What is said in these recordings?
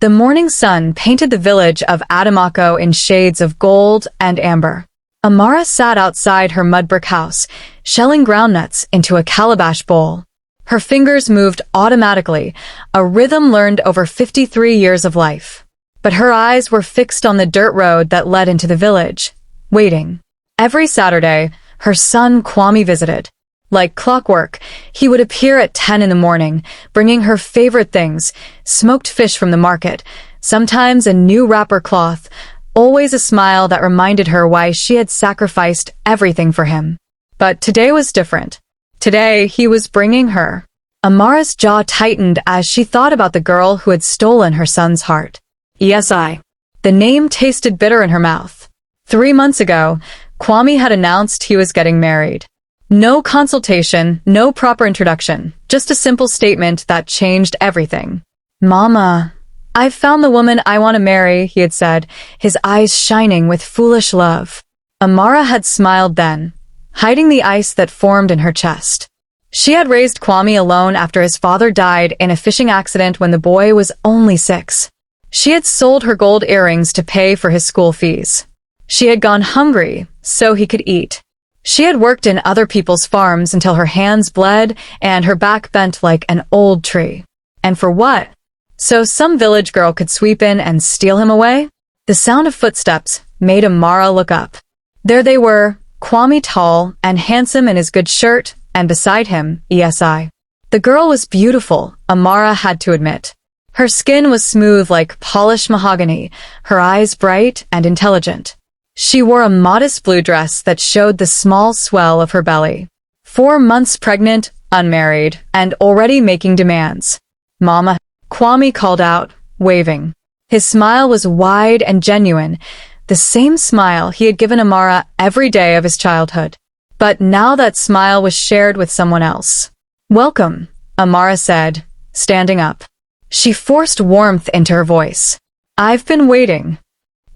The morning sun painted the village of Adamako in shades of gold and amber. Amara sat outside her mud brick house, shelling groundnuts into a calabash bowl. Her fingers moved automatically, a rhythm learned over 53 years of life. But her eyes were fixed on the dirt road that led into the village, waiting. Every Saturday, her son Kwame visited. Like clockwork, he would appear at 10 in the morning, bringing her favorite things, smoked fish from the market, sometimes a new wrapper cloth, always a smile that reminded her why she had sacrificed everything for him. But today was different. Today, he was bringing her. Amara's jaw tightened as she thought about the girl who had stolen her son's heart. Esi. The name tasted bitter in her mouth. 3 months ago, Kwame had announced he was getting married. No consultation, no proper introduction, just a simple statement that changed everything. Mama, I've found the woman I want to marry, he had said, his eyes shining with foolish love. Amara had smiled then, hiding the ice that formed in her chest. She had raised Kwame alone after his father died in a fishing accident when the boy was only 6. She had sold her gold earrings to pay for his school fees. She had gone hungry so he could eat. She had worked in other people's farms until her hands bled and her back bent like an old tree. And for what? So some village girl could sweep in and steal him away? The sound of footsteps made Amara look up. There they were, Kwame tall and handsome in his good shirt, and beside him, Esi. The girl was beautiful, Amara had to admit. Her skin was smooth like polished mahogany, her eyes bright and intelligent. She wore a modest blue dress that showed the small swell of her belly. 4 months pregnant, unmarried, and already making demands. Mama, Kwame called out, waving. His smile was wide and genuine, the same smile he had given Amara every day of his childhood. But now that smile was shared with someone else. Welcome, Amara said, standing up. She forced warmth into her voice. I've been waiting.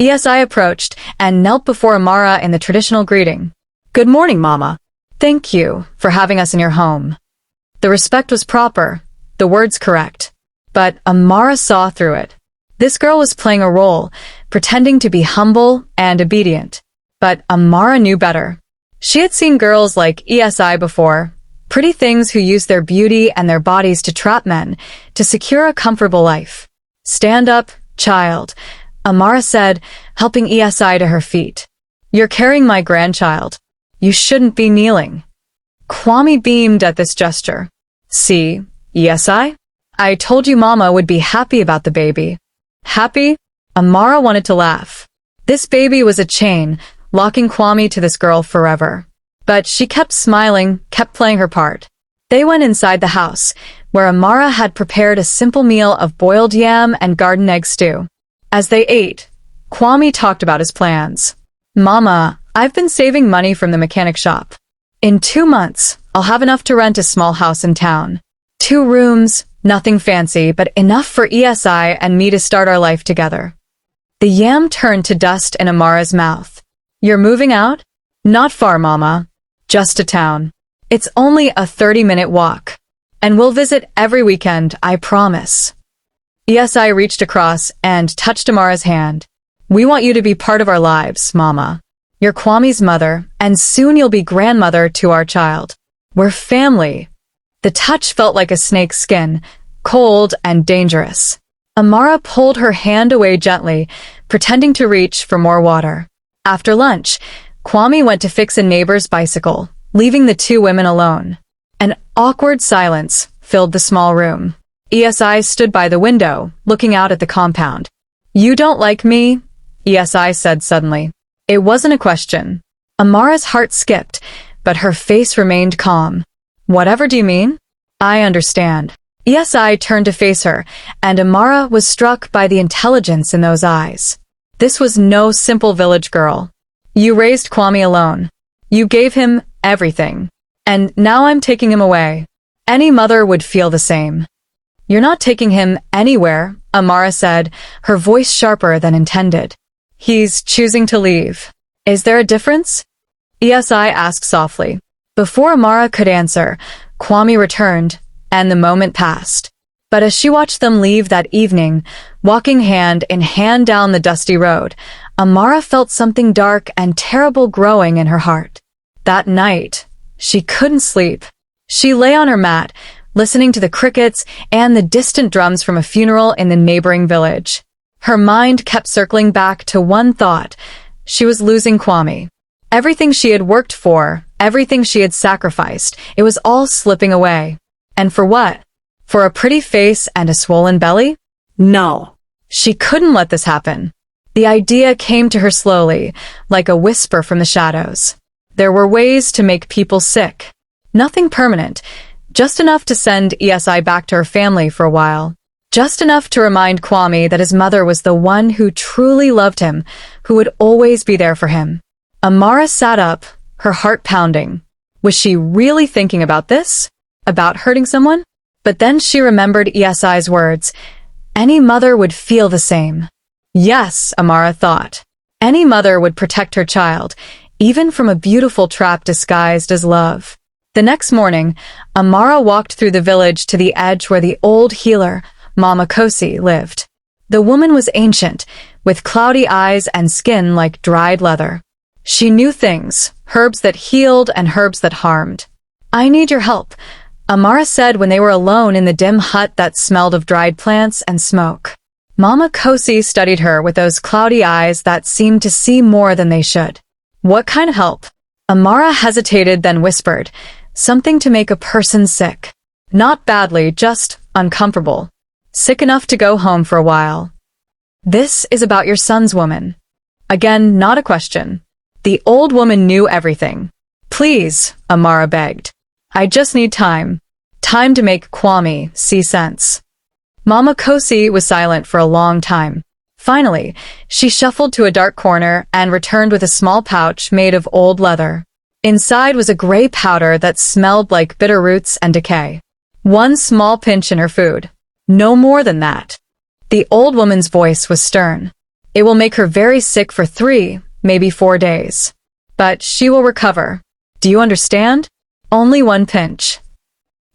Esi approached and knelt before Amara in the traditional greeting. Good morning, Mama. Thank you for having us in your home. The respect was proper, the words correct. But Amara saw through it. This girl was playing a role, pretending to be humble and obedient. But Amara knew better. She had seen girls like Esi before, pretty things who use their beauty and their bodies to trap men, to secure a comfortable life. Stand up, child, Amara said, helping Esi to her feet. You're carrying my grandchild. You shouldn't be kneeling. Kwame beamed at this gesture. See, Esi? I told you Mama would be happy about the baby. Happy? Amara wanted to laugh. This baby was a chain, locking Kwame to this girl forever. But she kept smiling, kept playing her part. They went inside the house, where Amara had prepared a simple meal of boiled yam and garden egg stew. As they ate, Kwame talked about his plans. Mama, I've been saving money from the mechanic shop. In 2 months, I'll have enough to rent a small house in town. 2 rooms, nothing fancy, but enough for Esi and me to start our life together. The yam turned to dust in Amara's mouth. You're moving out? Not far, Mama. Just to town. It's only a 30-minute walk. And we'll visit every weekend, I promise. Esi reached across and touched Amara's hand. We want you to be part of our lives, Mama. You're Kwame's mother, and soon you'll be grandmother to our child. We're family. The touch felt like a snake's skin, cold and dangerous. Amara pulled her hand away gently, pretending to reach for more water. After lunch, Kwame went to fix a neighbor's bicycle, leaving the 2 women alone. An awkward silence filled the small room. Esi stood by the window, looking out at the compound. You don't like me? Esi said suddenly. It wasn't a question. Amara's heart skipped, but her face remained calm. Whatever do you mean? I understand. Esi turned to face her, and Amara was struck by the intelligence in those eyes. This was no simple village girl. You raised Kwame alone. You gave him everything. And now I'm taking him away. Any mother would feel the same. You're not taking him anywhere, Amara said, her voice sharper than intended. He's choosing to leave. Is there a difference? Esi asked softly. Before Amara could answer, Kwame returned, and the moment passed. But as she watched them leave that evening, Walking hand in hand down the dusty road, Amara felt something dark and terrible growing in her heart. That night, she couldn't sleep. She lay on her mat, listening to the crickets and the distant drums from a funeral in the neighboring village. Her mind kept circling back to one thought. She was losing Kwame. Everything she had worked for, everything she had sacrificed, it was all slipping away. And for what? For a pretty face and a swollen belly? No. She couldn't let this happen. The idea came to her slowly, like a whisper from the shadows. There were ways to make people sick. Nothing permanent, just enough to send ESI back to her family for a while. Just enough to remind Kwame that his mother was the one who truly loved him, who would always be there for him. Amara sat up, her heart pounding. Was she really thinking about this? About hurting someone? But then she remembered ESI's words. Any mother would feel the same. Yes, Amara thought. Any mother would protect her child, even from a beautiful trap disguised as love. The next morning, Amara walked through the village to the edge where the old healer, Mama Kosi, lived. The woman was ancient, with cloudy eyes and skin like dried leather. She knew things, herbs that healed and herbs that harmed. I need your help, Amara said when they were alone in the dim hut that smelled of dried plants and smoke. Mama Kosi studied her with those cloudy eyes that seemed to see more than they should. What kind of help? Amara hesitated, then whispered, something to make a person sick. Not badly, just uncomfortable. Sick enough to go home for a while. This is about your son's woman. Again, not a question. The old woman knew everything. Please, Amara begged. I just need time. Time to make Kwame see sense. Mama Kosi was silent for a long time. Finally, she shuffled to a dark corner and returned with a small pouch made of old leather. Inside was a gray powder that smelled like bitter roots and decay. One small pinch in her food. No more than that. The old woman's voice was stern. It will make her very sick for 3, maybe 4 days. But she will recover. Do you understand? Only one pinch.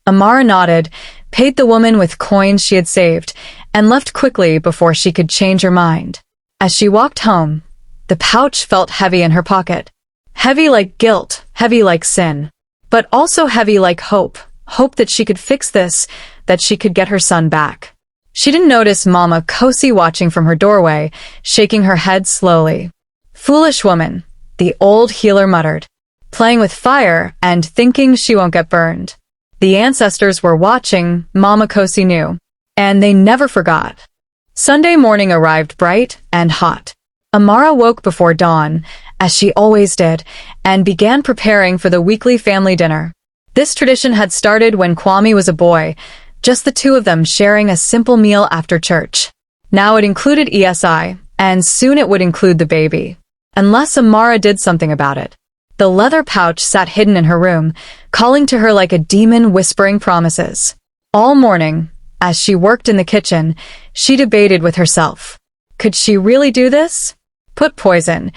Amara nodded, paid the woman with coins she had saved, and left quickly before she could change her mind. As she walked home, the pouch felt heavy in her pocket. Heavy like guilt, heavy like sin, but also heavy like hope. Hope that she could fix this, that she could get her son back. She didn't notice Mama Kosi watching from her doorway, shaking her head slowly. Foolish woman, the old healer muttered, playing with fire and thinking she won't get burned. The ancestors were watching, Mama Kosi knew, and they never forgot. Sunday morning arrived bright and hot. Amara woke before dawn, as she always did, and began preparing for the weekly family dinner. This tradition had started when Kwame was a boy, just the two of them sharing a simple meal after church. Now it included ESI, and soon it would include the baby. Unless Amara did something about it. The leather pouch sat hidden in her room, calling to her like a demon whispering promises. All morning, as she worked in the kitchen, she debated with herself. Could she really do this? Put poison,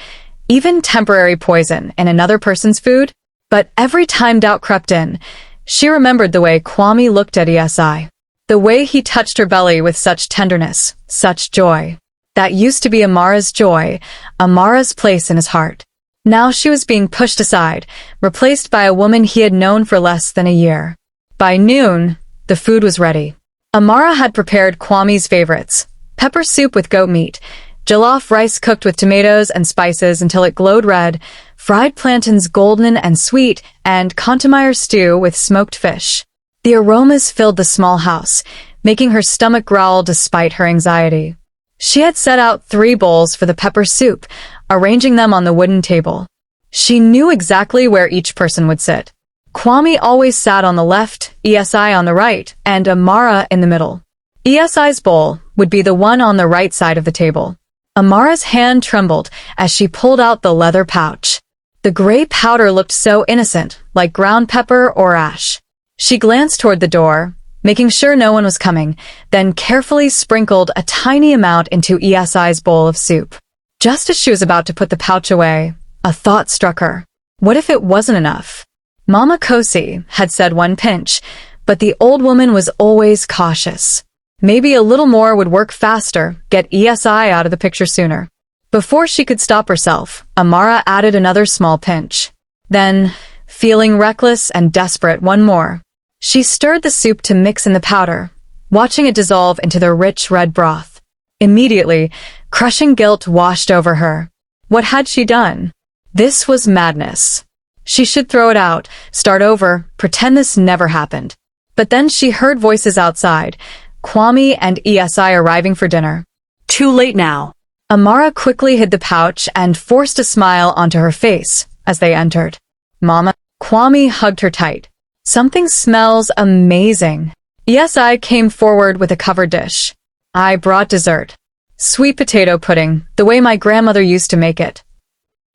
even temporary poison, in another person's food? But every time doubt crept in, she remembered the way Kwame looked at ESI. The way he touched her belly with such tenderness, such joy. That used to be Amara's joy, Amara's place in his heart. Now she was being pushed aside, replaced by a woman he had known for less than a year. By noon, the food was ready. Amara had prepared Kwame's favorites, pepper soup with goat meat, jollof rice cooked with tomatoes and spices until it glowed red, fried plantains golden and sweet, and contomaire stew with smoked fish. The aromas filled the small house, making her stomach growl despite her anxiety. She had set out 3 bowls for the pepper soup, arranging them on the wooden table. She knew exactly where each person would sit. Kwame always sat on the left, ESI on the right, and Amara in the middle. ESI's bowl would be the one on the right side of the table. Amara's hand trembled as she pulled out the leather pouch. The gray powder looked so innocent, like ground pepper or ash. She glanced toward the door, making sure no one was coming, then carefully sprinkled a tiny amount into ESI's bowl of soup. Just as she was about to put the pouch away, a thought struck her. What if it wasn't enough? Mama Kosi had said 1 pinch, but the old woman was always cautious. Maybe a little more would work faster, get ESI out of the picture sooner. Before she could stop herself, Amara added another small pinch. Then, feeling reckless and desperate, one more. She stirred the soup to mix in the powder, watching it dissolve into the rich red broth. Immediately, crushing guilt washed over her. What had she done? This was madness. She should throw it out, start over, pretend this never happened. But then she heard voices outside, Kwame and ESI arriving for dinner. Too late now. Amara quickly hid the pouch and forced a smile onto her face as they entered. Mama. Kwame hugged her tight. Something smells amazing. ESI came forward with a covered dish. I brought dessert. Sweet potato pudding, the way my grandmother used to make it.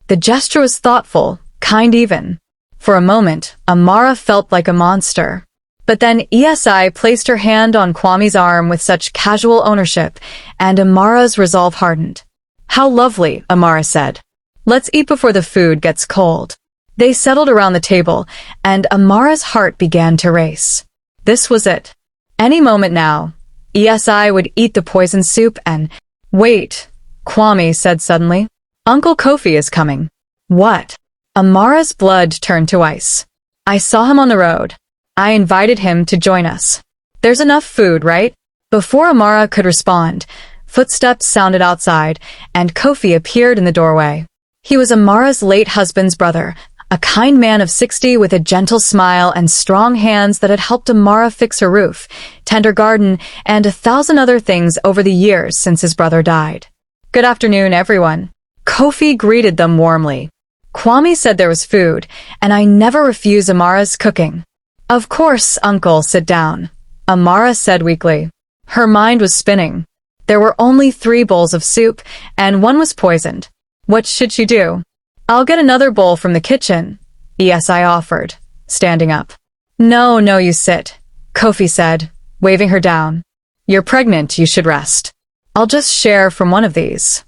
The gesture was thoughtful, kind even. For a moment, Amara felt like a monster. But then ESI placed her hand on Kwame's arm with such casual ownership, and Amara's resolve hardened. How lovely, Amara said. Let's eat before the food gets cold. They settled around the table, and Amara's heart began to race. This was it. Any moment now, ESI would eat the poison soup and— Wait, Kwame said suddenly. Uncle Kofi is coming. What? Amara's blood turned to ice. I saw him on the road. I invited him to join us. There's enough food, right? Before Amara could respond, footsteps sounded outside, and Kofi appeared in the doorway. He was Amara's late husband's brother, a kind man of 60 with a gentle smile and strong hands that had helped Amara fix her roof, tend her garden, and 1,000 other things over the years since his brother died. Good afternoon, everyone. Kofi greeted them warmly. Kwame said there was food, and I never refuse Amara's cooking. Of course, Uncle, sit down, Amara said weakly. Her mind was spinning. There were only 3 bowls of soup, and one was poisoned. What should she do? I'll get another bowl from the kitchen, ESI offered, standing up. No, you sit, Kofi said, waving her down. You're pregnant, you should rest. I'll just share from one of these.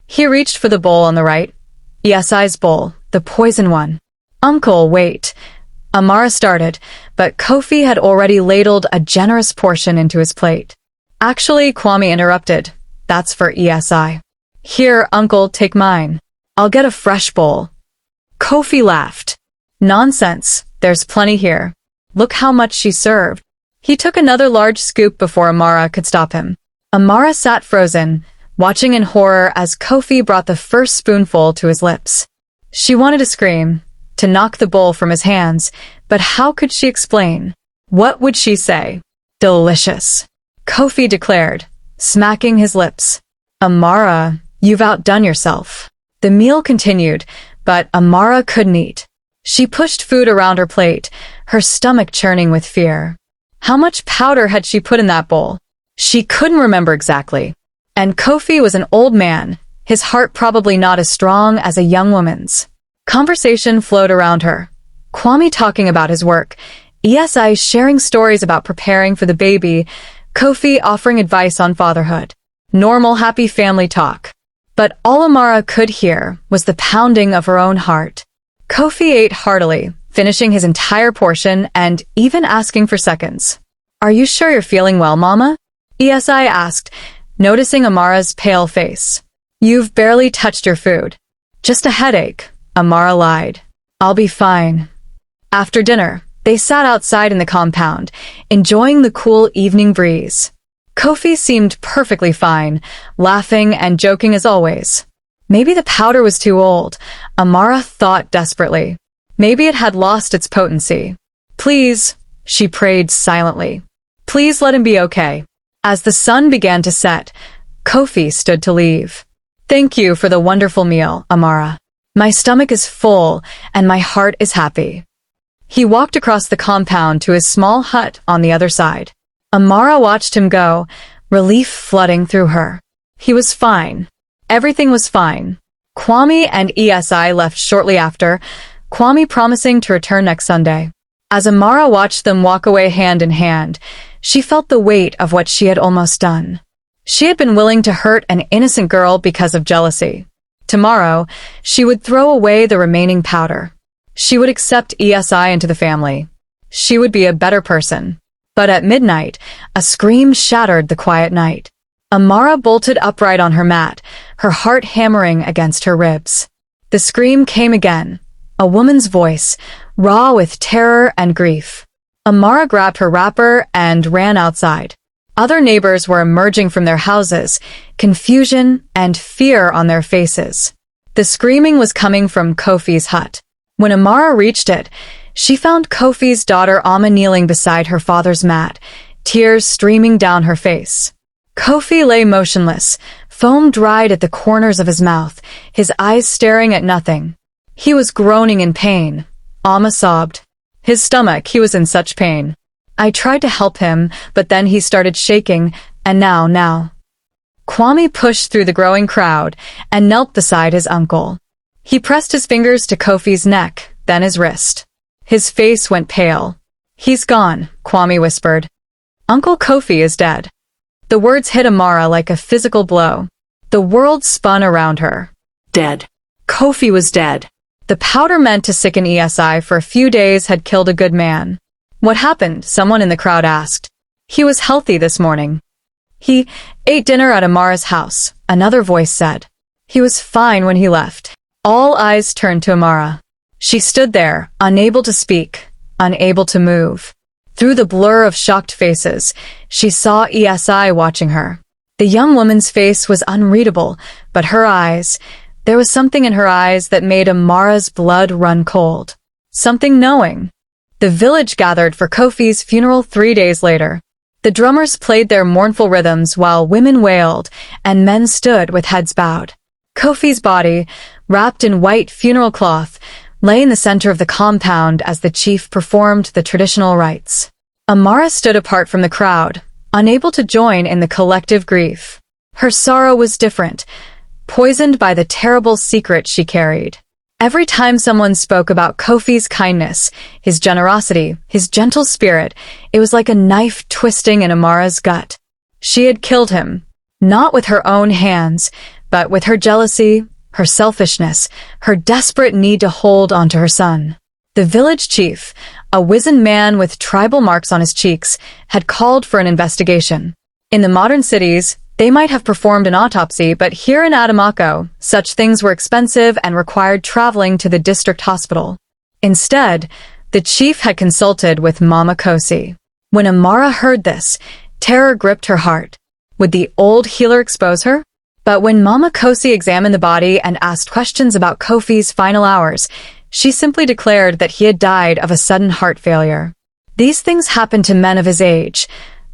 He reached for the bowl on the right. ESI's bowl, the poison one. Uncle, wait. Amara started, but Kofi had already ladled a generous portion into his plate. Actually, Kwame interrupted. That's for ESI. Here, Uncle, take mine. I'll get a fresh bowl. Kofi laughed. Nonsense, there's plenty here. Look how much she served. He took another large scoop before Amara could stop him. Amara sat frozen, watching in horror as Kofi brought the first spoonful to his lips. She wanted to scream, to knock the bowl from his hands, but how could she explain? What would she say? Delicious, Kofi declared, smacking his lips. Amara, you've outdone yourself. The meal continued, but Amara couldn't eat. She pushed food around her plate, her stomach churning with fear. How much powder had she put in that bowl? She couldn't remember exactly. And Kofi was an old man, his heart probably not as strong as a young woman's. Conversation flowed around her. Kwame talking about his work, ESI sharing stories about preparing for the baby, Kofi offering advice on fatherhood. Normal, happy family talk. But all Amara could hear was the pounding of her own heart. Kofi ate heartily, finishing his entire portion and even asking for seconds. Are you sure you're feeling well, Mama? ESI asked, noticing Amara's pale face. You've barely touched your food. Just a headache, Amara lied. I'll be fine. After dinner, they sat outside in the compound, enjoying the cool evening breeze. Kofi seemed perfectly fine, laughing and joking as always. Maybe the powder was too old, Amara thought desperately. Maybe it had lost its potency. Please, she prayed silently. Please let him be okay. As the sun began to set, Kofi stood to leave. Thank you for the wonderful meal, Amara. My stomach is full and my heart is happy. He walked across the compound to his small hut on the other side. Amara watched him go, relief flooding through her. He was fine. Everything was fine. Kwame and ESI left shortly after, Kwame promising to return next Sunday. As Amara watched them walk away hand in hand, she felt the weight of what she had almost done. She had been willing to hurt an innocent girl because of jealousy. Tomorrow, she would throw away the remaining powder. She would accept ESI into the family. She would be a better person. But at midnight, a scream shattered the quiet night. Amara bolted upright on her mat, her heart hammering against her ribs. The scream came again, a woman's voice, raw with terror and grief. Amara grabbed her wrapper and ran outside. Other neighbors were emerging from their houses, confusion and fear on their faces. The screaming was coming from Kofi's hut. When Amara reached it, she found Kofi's daughter Amma kneeling beside her father's mat, tears streaming down her face. Kofi lay motionless, foam dried at the corners of his mouth, his eyes staring at nothing. He was groaning in pain. Amma sobbed. His stomach, he was in such pain. I tried to help him, but then he started shaking, and now. Kwame pushed through the growing crowd and knelt beside his uncle. He pressed his fingers to Kofi's neck, then his wrist. His face went pale. He's gone, Kwame whispered. Uncle Kofi is dead. The words hit Amara like a physical blow. The world spun around her. Dead. Kofi was dead. The powder meant to sicken ESI for a few days had killed a good man. What happened? Someone in the crowd asked. He was healthy this morning. He ate dinner at Amara's house, another voice said. He was fine when he left. All eyes turned to Amara. She stood there, unable to speak, unable to move. Through the blur of shocked faces, she saw ESI watching her. The young woman's face was unreadable, but her eyes, there was something in her eyes that made Amara's blood run cold. Something knowing. The village gathered for Kofi's funeral 3 days later. The drummers played their mournful rhythms while women wailed and men stood with heads bowed. Kofi's body, wrapped in white funeral cloth, lay in the center of the compound as the chief performed the traditional rites. Amara stood apart from the crowd, unable to join in the collective grief. Her sorrow was different, poisoned by the terrible secret she carried. Every time someone spoke about Kofi's kindness, his generosity, his gentle spirit, it was like a knife twisting in Amara's gut. She had killed him, not with her own hands, but with her jealousy, her selfishness, her desperate need to hold onto her son. The village chief, a wizened man with tribal marks on his cheeks, had called for an investigation. In the modern cities, they might have performed an autopsy, but here in Adamako, such things were expensive and required traveling to the district hospital. Instead, the chief had consulted with Mama Kosi. When Amara heard this, terror gripped her heart. Would the old healer expose her? But when Mama Kosi examined the body and asked questions about Kofi's final hours, she simply declared that he had died of a sudden heart failure. These things happened to men of his age,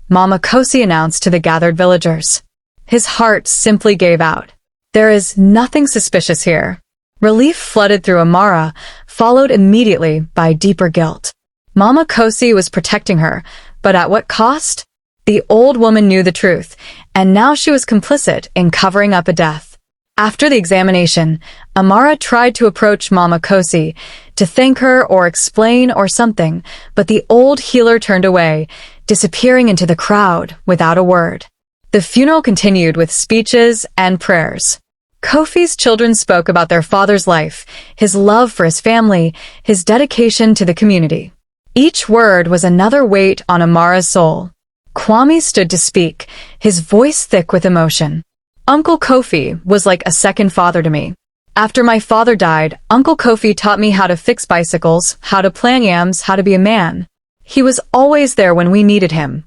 Mama Kosi announced to the gathered villagers. His heart simply gave out. There is nothing suspicious here. Relief flooded through Amara, followed immediately by deeper guilt. Mama Kosi was protecting her, but at what cost? The old woman knew the truth, and now she was complicit in covering up a death. After the examination, Amara tried to approach Mama Kosi, to thank her or explain or something, but the old healer turned away, disappearing into the crowd without a word. The funeral continued with speeches and prayers. Kofi's children spoke about their father's life, his love for his family, his dedication to the community. Each word was another weight on Amara's soul. Kwame stood to speak, his voice thick with emotion. Uncle Kofi was like a second father to me. After my father died, Uncle Kofi taught me how to fix bicycles, how to plant yams, how to be a man. He was always there when we needed him.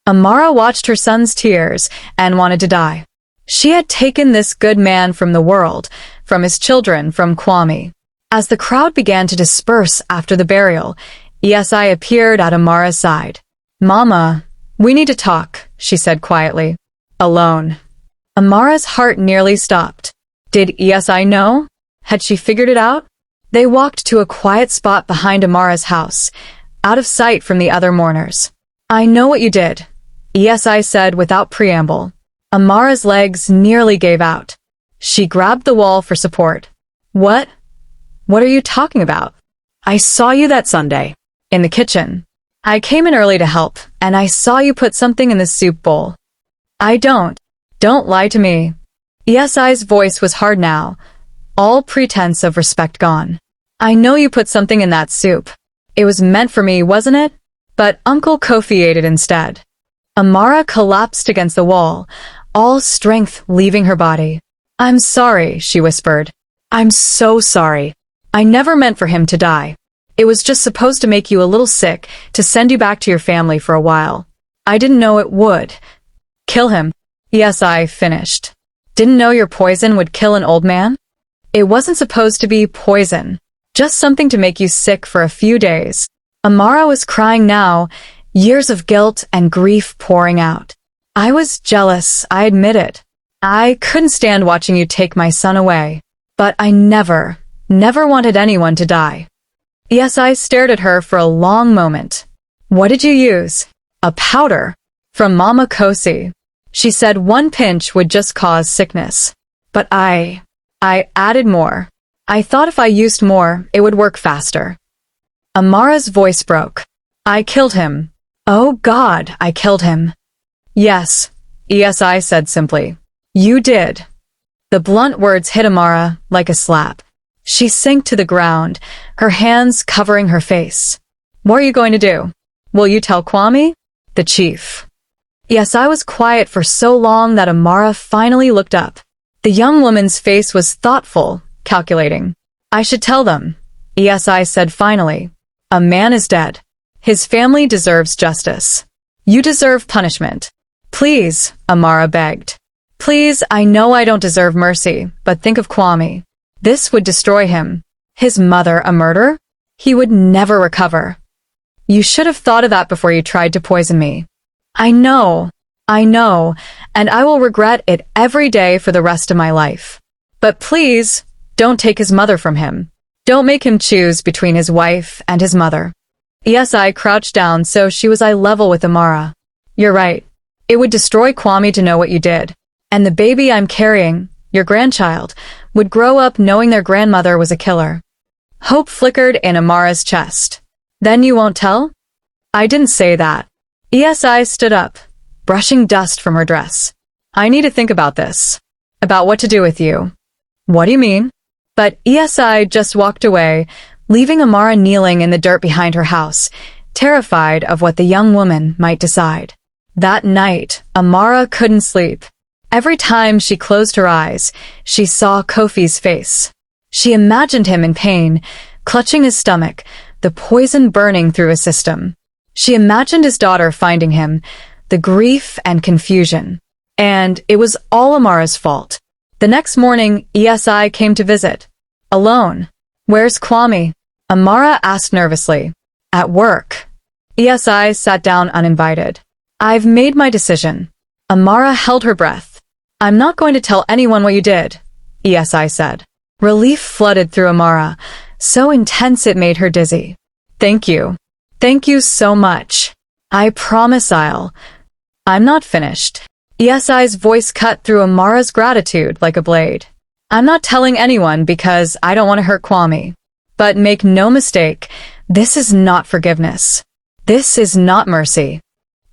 Amara watched her son's tears and wanted to die. She had taken this good man from the world, from his children, from Kwame. As the crowd began to disperse after the burial, ESI appeared at Amara's side. Mama, we need to talk, she said quietly. Alone. Amara's heart nearly stopped. Did ESI know? Had she figured it out? They walked to a quiet spot behind Amara's house, out of sight from the other mourners. I know what you did, ESI said without preamble. Amara's legs nearly gave out. She grabbed the wall for support. What? What are you talking about? I saw you that Sunday. In the kitchen. I came in early to help, and I saw you put something in the soup bowl. Don't lie to me. ESI's voice was hard now, all pretense of respect gone. I know you put something in that soup. It was meant for me, wasn't it? but Uncle Kofi ate it instead. Amara collapsed against the wall, all strength leaving her body. "I'm sorry," she whispered. "I'm so sorry. I never meant for him to die. It was just supposed to make you a little sick, to send you back to your family for a while. I didn't know it would. Kill him." "Yes," I finished. "Didn't know your poison would kill an old man?" "It wasn't supposed to be poison. Just something to make you sick for a few days." Amara was crying now, years of guilt and grief pouring out. "I was jealous, I admit it. I couldn't stand watching you take my son away. But I never wanted anyone to die." Yes, I stared at her for a long moment. "What did you use?" "A powder. From Mama Kosi. She said one pinch would just cause sickness. But I added more. I thought if I used more, it would work faster." Amara's voice broke. "I killed him." "Oh God, I killed him." "Yes," I said simply. "You did." The blunt words hit Amara like a slap. She sank to the ground, her hands covering her face. "What are you going to do? Will you tell Kwame?" "The chief." Yes, I was quiet for so long that Amara finally looked up. The young woman's face was thoughtful, calculating. "I should tell them." "Yes," I said finally. "A man is dead. His family deserves justice. You deserve punishment." "Please," Amara begged. "Please, I know I don't deserve mercy, but think of Kwame. This would destroy him. His mother a murder? He would never recover. You should have thought of that before you tried to poison me." I know, and I will regret it every day for the rest of my life. But please, don't take his mother from him. Don't make him choose between his wife and his mother." Yes, I crouched down so she was eye level with Amara. "You're right. It would destroy Kwame to know what you did. And the baby I'm carrying, your grandchild, would grow up knowing their grandmother was a killer." Hope flickered in Amara's chest. "Then you won't tell?" "I didn't say that." ESI stood up, brushing dust from her dress. "I need to think about this. About what to do with you." "What do you mean?" But ESI just walked away, leaving Amara kneeling in the dirt behind her house, terrified of what the young woman might decide. That night, Amara couldn't sleep. Every time she closed her eyes, she saw Kofi's face. She imagined him in pain, clutching his stomach, the poison burning through his system. She imagined his daughter finding him, the grief and confusion. And it was all Amara's fault. The next morning, ESI came to visit. Alone. "Where's Kwame?" Amara asked nervously. "At work." ESI sat down uninvited. "I've made my decision." Amara held her breath. "I'm not going to tell anyone what you did," ESI said. Relief flooded through Amara, so intense it made her dizzy. "Thank you. Thank you so much. I promise I'm not finished." ESI's voice cut through Amara's gratitude like a blade. "I'm not telling anyone because I don't want to hurt Kwame. But make no mistake, this is not forgiveness. This is not mercy."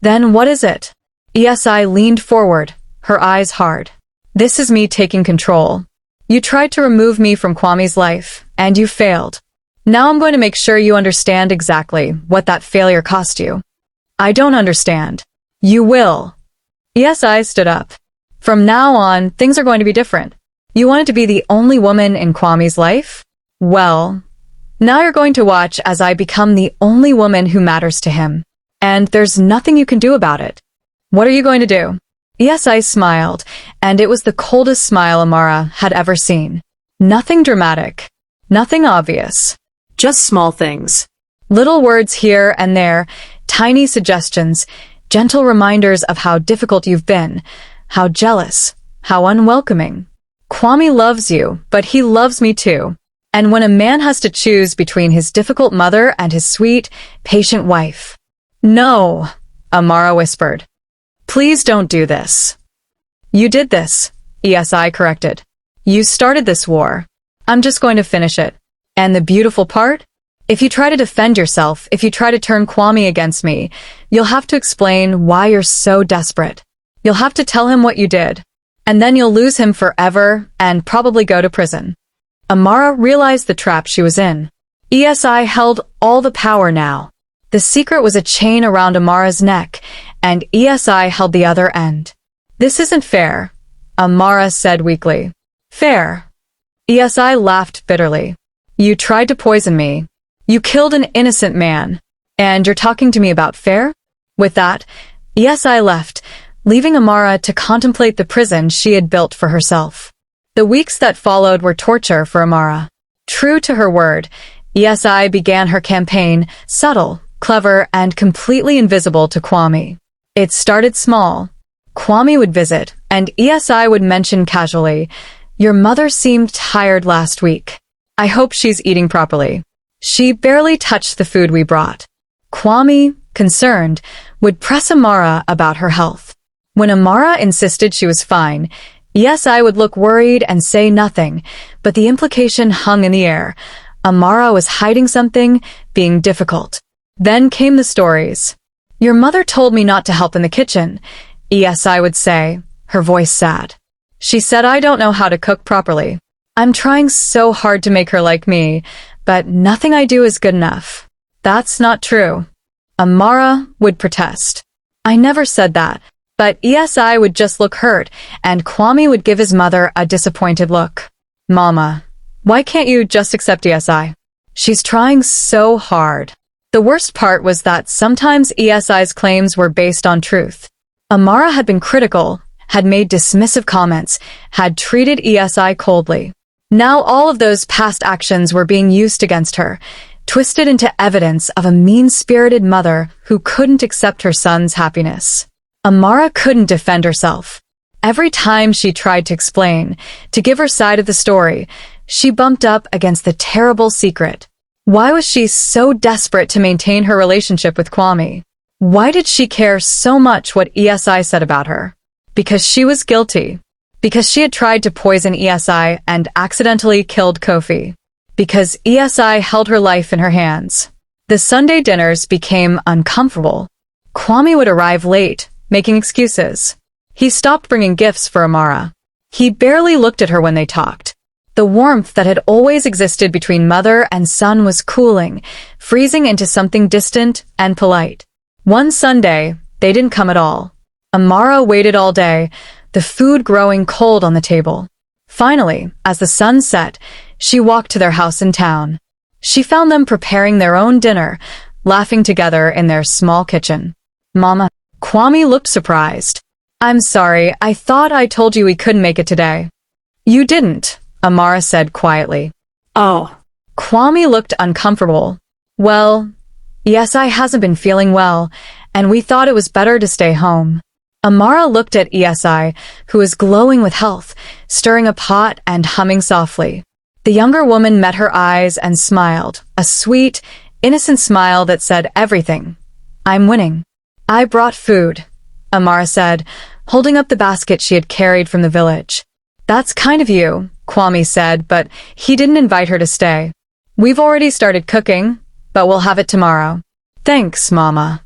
"Then what is it?" ESI leaned forward, her eyes hard. "This is me taking control. You tried to remove me from Kwame's life, and you failed. Now I'm going to make sure you understand exactly what that failure cost you." "I don't understand." "You will." ESI stood up. "From now on, things are going to be different. You wanted to be the only woman in Kwame's life? Well, now you're going to watch as I become the only woman who matters to him. And there's nothing you can do about it." "What are you going to do?" ESI smiled, and it was the coldest smile Amara had ever seen. Nothing dramatic. Nothing obvious. Just small things. Little words here and there, tiny suggestions, gentle reminders of how difficult you've been, how jealous, how unwelcoming. Kwame loves you, but he loves me too. And when a man has to choose between his difficult mother and his sweet, patient wife. "No," Amara whispered. "Please don't do this." "You did this," ESI corrected. "You started this war. I'm just going to finish it. And the beautiful part? If you try to defend yourself, if you try to turn Kwame against me, you'll have to explain why you're so desperate. You'll have to tell him what you did. And then you'll lose him forever and probably go to prison." Amara realized the trap she was in. ESI held all the power now. The secret was a chain around Amara's neck, and ESI held the other end. "This isn't fair," Amara said weakly. "Fair?" ESI laughed bitterly. "You tried to poison me. You killed an innocent man. And you're talking to me about fair?" With that, ESI left, leaving Amara to contemplate the prison she had built for herself. The weeks that followed were torture for Amara. True to her word, ESI began her campaign, subtle, clever, and completely invisible to Kwame. It started small. Kwame would visit, and ESI would mention casually, "Your mother seemed tired last week. I hope she's eating properly. She barely touched the food we brought." Kwame, concerned, would press Amara about her health. When Amara insisted she was fine, ESI would look worried and say nothing, but the implication hung in the air. Amara was hiding something, being difficult. Then came the stories. "Your mother told me not to help in the kitchen," ESI would say, her voice sad. "She said I don't know how to cook properly. I'm trying so hard to make her like me, but nothing I do is good enough." "That's not true," Amara would protest. "I never said that." But ESI would just look hurt, and Kwame would give his mother a disappointed look. "Mama, why can't you just accept ESI? She's trying so hard." The worst part was that sometimes ESI's claims were based on truth. Amara had been critical, had made dismissive comments, had treated ESI coldly. Now all of those past actions were being used against her, twisted into evidence of a mean-spirited mother who couldn't accept her son's happiness. Amara couldn't defend herself. Every time she tried to explain, to give her side of the story, she bumped up against the terrible secret. Why was she so desperate to maintain her relationship with Kwame? Why did she care so much what ESI said about her? Because she was guilty. Because she had tried to poison ESI and accidentally killed Kofi. Because ESI held her life in her hands. The Sunday dinners became uncomfortable. Kwame would arrive late, making excuses. He stopped bringing gifts for Amara. He barely looked at her when they talked. The warmth that had always existed between mother and son was cooling, freezing into something distant and polite. One Sunday, they didn't come at all. Amara waited all day, the food growing cold on the table. Finally, as the sun set, she walked to their house in town. She found them preparing their own dinner, laughing together in their small kitchen. "Mama," Kwame looked surprised. "I'm sorry, I thought I told you we couldn't make it today." "You didn't," Amara said quietly. "Oh." Kwame looked uncomfortable. "Well, ESI hasn't been feeling well, and we thought it was better to stay home." Amara looked at ESI, who was glowing with health, stirring a pot and humming softly. The younger woman met her eyes and smiled, a sweet, innocent smile that said everything. "I'm winning." "I brought food," Amara said, holding up the basket she had carried from the village. "That's kind of you," Kwame said, but he didn't invite her to stay. "We've already started cooking, but we'll have it tomorrow." "Thanks, Mama."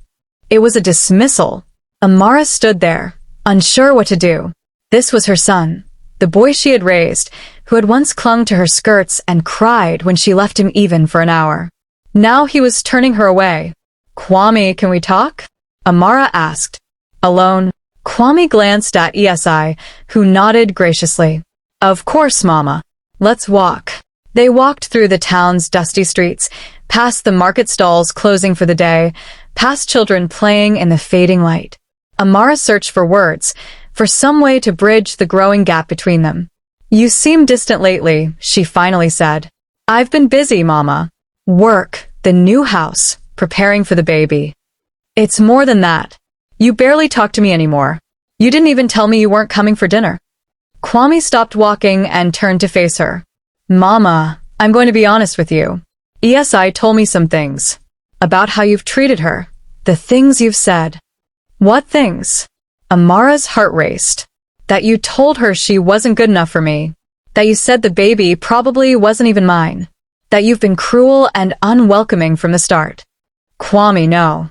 It was a dismissal. Amara stood there, unsure what to do. This was her son, the boy she had raised, who had once clung to her skirts and cried when she left him even for an hour. Now he was turning her away. "Kwame, can we talk?" Amara asked. "Alone?" Kwame glanced at ESI, who nodded graciously. "Of course, Mama. Let's walk." They walked through the town's dusty streets, past the market stalls closing for the day, past children playing in the fading light. Amara searched for words, for some way to bridge the growing gap between them. "You seem distant lately," she finally said. "I've been busy, Mama. Work, the new house, preparing for the baby." "It's more than that. You barely talk to me anymore. You didn't even tell me you weren't coming for dinner." Kwame stopped walking and turned to face her. "Mama, I'm going to be honest with you. ESI told me some things. About how you've treated her. The things you've said." "What things?" Amara's heart raced. "That you told her she wasn't good enough for me. That you said the baby probably wasn't even mine. That you've been cruel and unwelcoming from the start." "Kwame, no."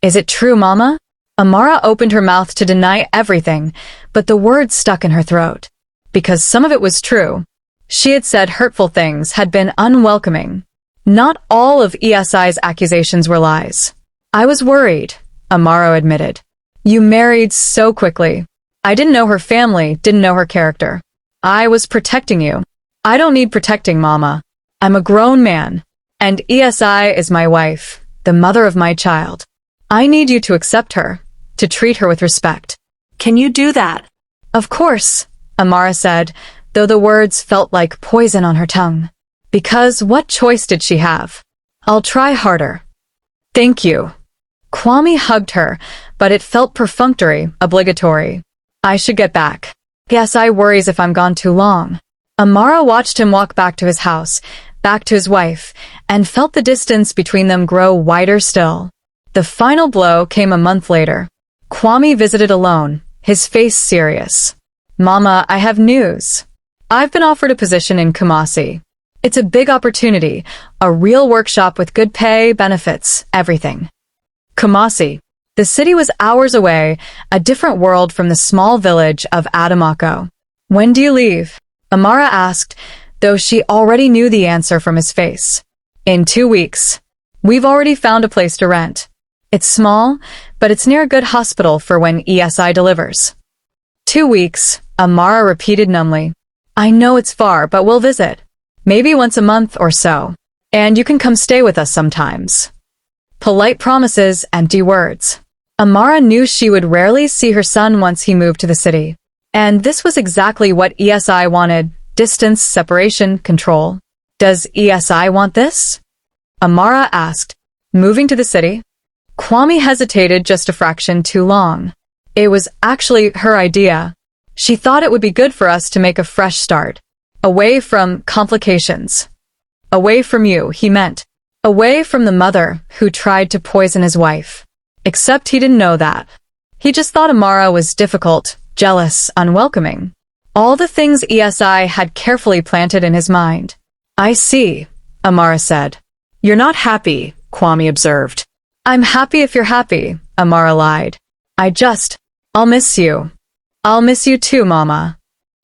"Is it true, Mama?" Amara opened her mouth to deny everything, but the words stuck in her throat. Because some of it was true. She had said hurtful things, had been unwelcoming. Not all of ESI's accusations were lies. I was worried, Amara admitted. You married so quickly. I didn't know her family, didn't know her character. I was protecting you. I don't need protecting, Mama. I'm a grown man. And ESI is my wife, the mother of my child. I need you to accept her, to treat her with respect. Can you do that? Of course, Amara said, though the words felt like poison on her tongue. Because what choice did she have? I'll try harder. Thank you. Kwame hugged her, but it felt perfunctory, obligatory. I should get back. ESI worries if I'm gone too long. Amara watched him walk back to his house, back to his wife, and felt the distance between them grow wider still. The final blow came a month later. Kwame visited alone, his face serious. Mama, I have news. I've been offered a position in Kumasi. It's a big opportunity, a real workshop with good pay, benefits, everything. Kumasi. The city was hours away, a different world from the small village of Adamako. When do you leave? Amara asked, though she already knew the answer from his face. In 2 weeks. We've already found a place to rent. It's small, but it's near a good hospital for when ESI delivers. 2 weeks, Amara repeated numbly. I know it's far, but we'll visit. Maybe once a month or so. And you can come stay with us sometimes. Polite promises, empty words. Amara knew she would rarely see her son once he moved to the city. And this was exactly what ESI wanted. Distance, separation, control. Does ESI want this? Amara asked. Moving to the city? Kwame hesitated just a fraction too long. It was actually her idea. She thought it would be good for us to make a fresh start. Away from complications. Away from you, he meant. Away from the mother who tried to poison his wife. Except he didn't know that. He just thought Amara was difficult, jealous, unwelcoming. All the things ESI had carefully planted in his mind. I see, Amara said. You're not happy, Kwame observed. I'm happy if you're happy, Amara lied. I'll miss you. I'll miss you too, Mama.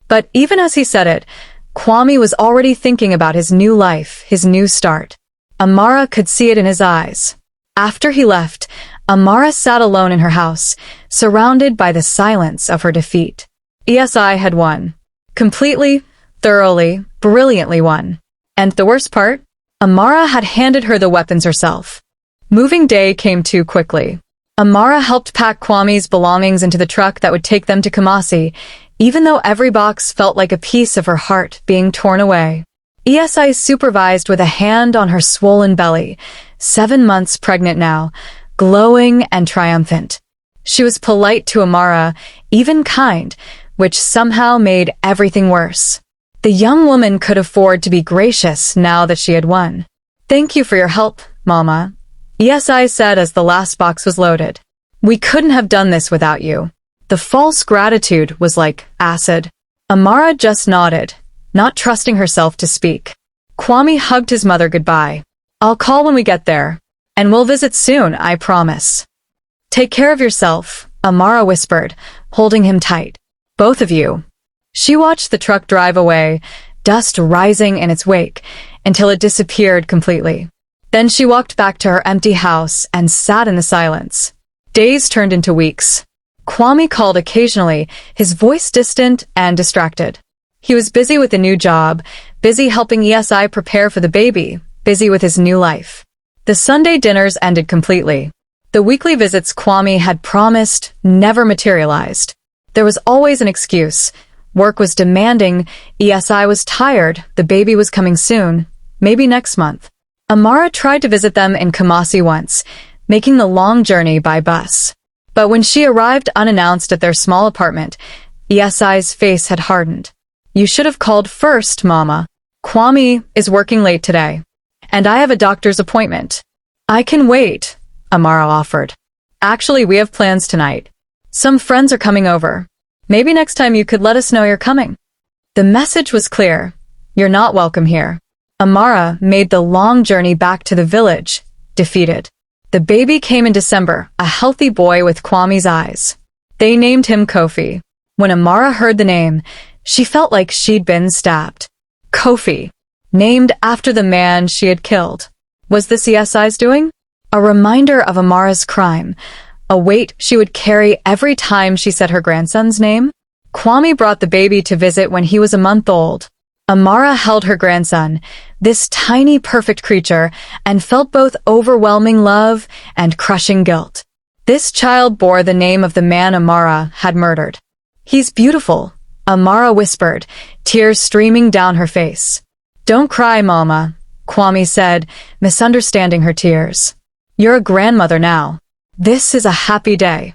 But even as he said it, Kwame was already thinking about his new life, his new start. Amara could see it in his eyes. After he left, Amara sat alone in her house, surrounded by the silence of her defeat. ESI had won. Completely, thoroughly, brilliantly won. And the worst part? Amara had handed her the weapons herself. Moving day came too quickly. Amara helped pack Kwame's belongings into the truck that would take them to Kumasi, even though every box felt like a piece of her heart being torn away. ESI supervised with a hand on her swollen belly, 7 months pregnant now, glowing and triumphant. She was polite to Amara, even kind, which somehow made everything worse. The young woman could afford to be gracious now that she had won. Thank you for your help, Mama. ESI said as the last box was loaded. We couldn't have done this without you. The false gratitude was like acid. Amara just nodded, not trusting herself to speak. Kwame hugged his mother goodbye. I'll call when we get there. And we'll visit soon, I promise. Take care of yourself, Amara whispered, holding him tight. Both of you. She watched the truck drive away, dust rising in its wake, until it disappeared completely. Then she walked back to her empty house and sat in the silence. Days turned into weeks. Kwame called occasionally, his voice distant and distracted. He was busy with a new job, busy helping ESI prepare for the baby, busy with his new life. The Sunday dinners ended completely. The weekly visits Kwame had promised never materialized. There was always an excuse. Work was demanding, ESI was tired, the baby was coming soon, maybe next month. Amara tried to visit them in Kumasi once, making the long journey by bus. But when she arrived unannounced at their small apartment, ESI's face had hardened. You should have called first, Mama. Kwame is working late today. And I have a doctor's appointment. I can wait, Amara offered. Actually, we have plans tonight. Some friends are coming over. Maybe next time you could let us know you're coming. The message was clear. You're not welcome here. Amara made the long journey back to the village, defeated. The baby came in December, a healthy boy with Kwame's eyes. They named him Kofi. When Amara heard the name, she felt like she'd been stabbed. Kofi, named after the man she had killed. Was this ESI's doing? a reminder of Amara's crime, a weight she would carry every time she said her grandson's name. Kwame brought the baby to visit when he was a month old. Amara held her grandson, this tiny perfect creature, and felt both overwhelming love and crushing guilt. This child bore the name of the man Amara had murdered. "He's beautiful," Amara whispered, tears streaming down her face. "Don't cry, Mama," Kwame said, misunderstanding her tears. "You're a grandmother now. This is a happy day."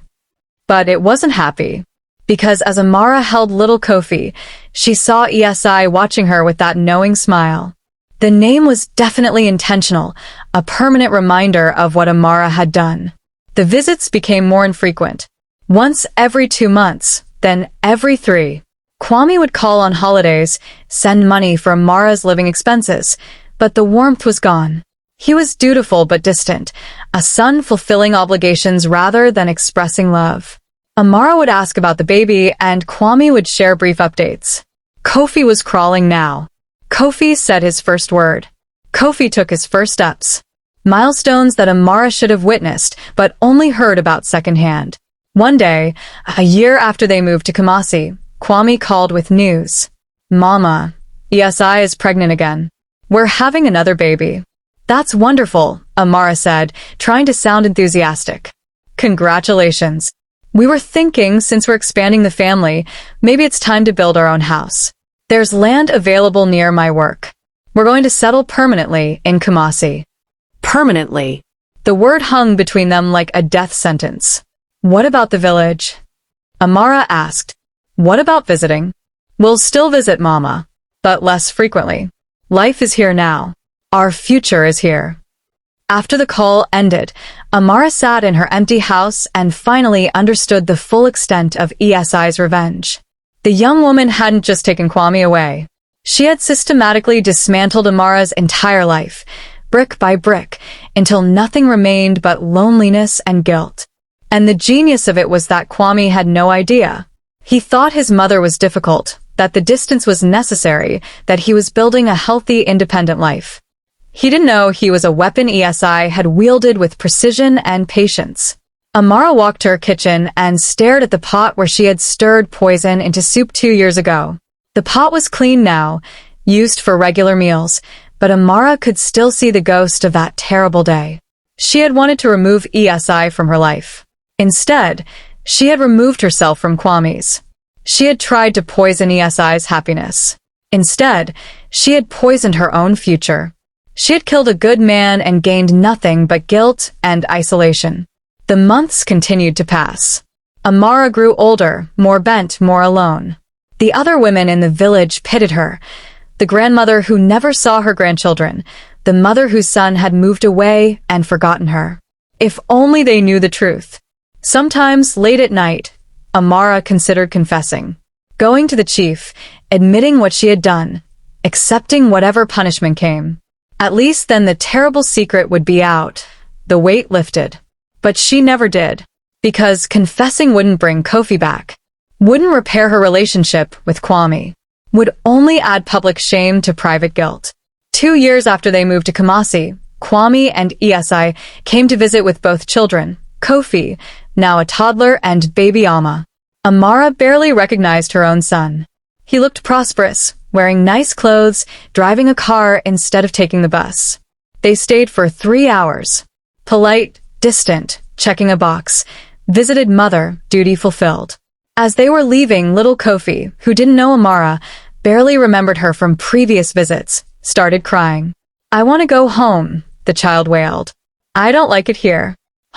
But it wasn't happy, because as Amara held little Kofi, she saw ESI watching her with that knowing smile. The name was definitely intentional, a permanent reminder of what Amara had done. The visits became more infrequent. Once every 2 months, then every 3. Kwame would call on holidays, send money for Amara's living expenses, but the warmth was gone. He was dutiful but distant, a son fulfilling obligations rather than expressing love. Amara would ask about the baby, and Kwame would share brief updates. Kofi was crawling now. Kofi said his first word. Kofi took his first steps. Milestones that Amara should have witnessed, but only heard about secondhand. One day, a year after they moved to Kumasi, Kwame called with news. "Mama, ESI is pregnant again. We're having another baby." "That's wonderful," Amara said, trying to sound enthusiastic. "Congratulations. We were thinking, since we're expanding the family, maybe it's time to build our own house. There's land available near my work. We're going to settle permanently in Kumasi." Permanently. The word hung between them like a death sentence. "What about the village?" Amara asked. "What about visiting?" "We'll still visit, Mama, but less frequently. Life is here now. Our future is here." After the call ended, Amara sat in her empty house and finally understood the full extent of ESI's revenge. The young woman hadn't just taken Kwame away. She had systematically dismantled Amara's entire life, brick by brick, until nothing remained but loneliness and guilt. And the genius of it was that Kwame had no idea. He thought his mother was difficult, that the distance was necessary, that he was building a healthy, independent life. He didn't know he was a weapon ESI had wielded with precision and patience. Amara walked to her kitchen and stared at the pot where she had stirred poison into soup 2 years ago. The pot was clean now, used for regular meals, but Amara could still see the ghost of that terrible day. She had wanted to remove ESI from her life. Instead, she had removed herself from Kwame's. She had tried to poison ESI's happiness. Instead, she had poisoned her own future. She had killed a good man and gained nothing but guilt and isolation. The months continued to pass. Amara grew older, more bent, more alone. The other women in the village pitied her. The grandmother who never saw her grandchildren, the mother whose son had moved away and forgotten her. If only they knew the truth. Sometimes, late at night, Amara considered confessing, going to the chief, admitting what she had done, accepting whatever punishment came. At least then the terrible secret would be out, the weight lifted. But she never did, because confessing wouldn't bring Kofi back, wouldn't repair her relationship with Kwame, would only add public shame to private guilt. 2 years after they moved to Kumasi, Kwame and ESI came to visit with both children, Kofi, now a toddler, and baby Alma. Amara barely recognized her own son. He looked prosperous, wearing nice clothes, driving a car instead of taking the bus. They stayed for 3 hours. Polite, distant, checking a box, visited mother, duty fulfilled. As they were leaving, little Kofi, who didn't know Amara, barely remembered her from previous visits, started crying. "I want to go home," the child wailed. "I don't like it here."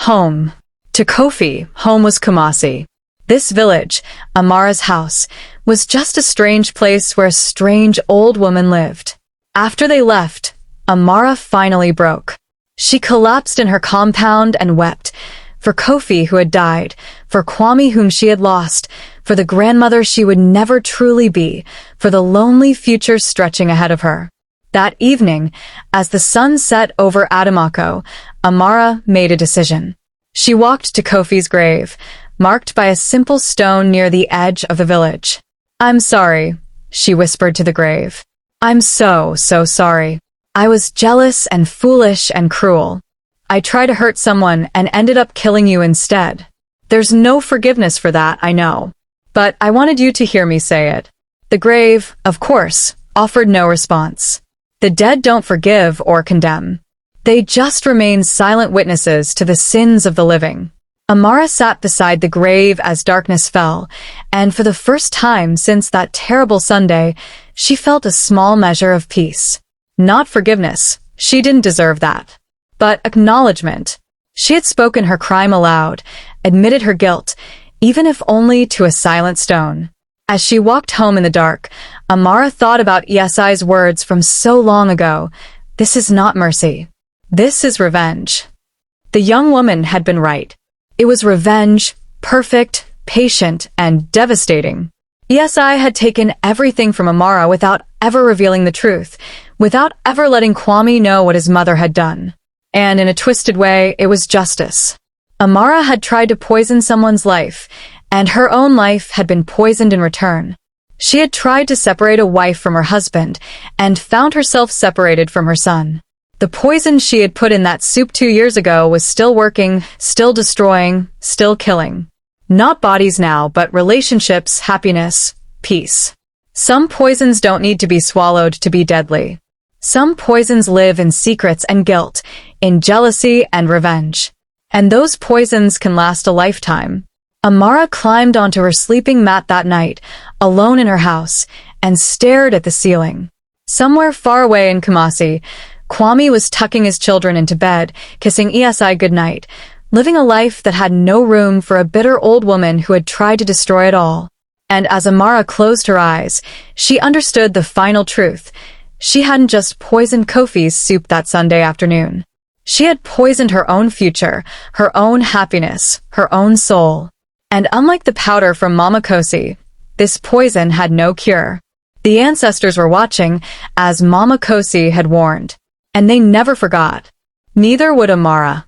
Home. To Kofi, home was Kumasi. This village, Amara's house, was just a strange place where a strange old woman lived. After they left, Amara finally broke. She collapsed in her compound and wept, for Kofi who had died, for Kwame whom she had lost, for the grandmother she would never truly be, for the lonely future stretching ahead of her. That evening, as the sun set over Adamako, Amara made a decision. She walked to Kofi's grave, marked by a simple stone near the edge of the village. "I'm sorry," she whispered to the grave. "I'm so sorry. I was jealous and foolish and cruel. I tried to hurt someone and ended up killing you instead. There's no forgiveness for that, I know. But I wanted you to hear me say it. The grave, of course, offered no response. The dead don't forgive or condemn. They just remain silent witnesses to the sins of the living. Amara sat beside the grave as darkness fell, and for the first time since that terrible Sunday, she felt a small measure of peace. Not forgiveness, she didn't deserve that. But acknowledgement. She had spoken her crime aloud, admitted her guilt, even if only to a silent stone. As she walked home in the dark, Amara thought about Esai's words from so long ago. This is not mercy. This is revenge. The young woman had been right. It was revenge, perfect, patient, and devastating. Esai had taken everything from Amara without ever revealing the truth, without ever letting Kwame know what his mother had done. And in a twisted way, it was justice. Amara had tried to poison someone's life, and her own life had been poisoned in return. She had tried to separate a wife from her husband, and found herself separated from her son. The poison she had put in that soup 2 years ago was still working, still destroying, still killing. Not bodies now, but relationships, happiness, peace. Some poisons don't need to be swallowed to be deadly. Some poisons live in secrets and guilt, in jealousy and revenge. And those poisons can last a lifetime. Amara climbed onto her sleeping mat that night, alone in her house, and stared at the ceiling. Somewhere far away in Kumasi, Kwame was tucking his children into bed, kissing Esai goodnight, living a life that had no room for a bitter old woman who had tried to destroy it all. And as Amara closed her eyes, she understood the final truth. She hadn't just poisoned Kofi's soup that Sunday afternoon. She had poisoned her own future, her own happiness, her own soul. And unlike the powder from Mama Kosi, this poison had no cure. The ancestors were watching, as Mama Kosi had warned. And they never forgot. Neither would Amara.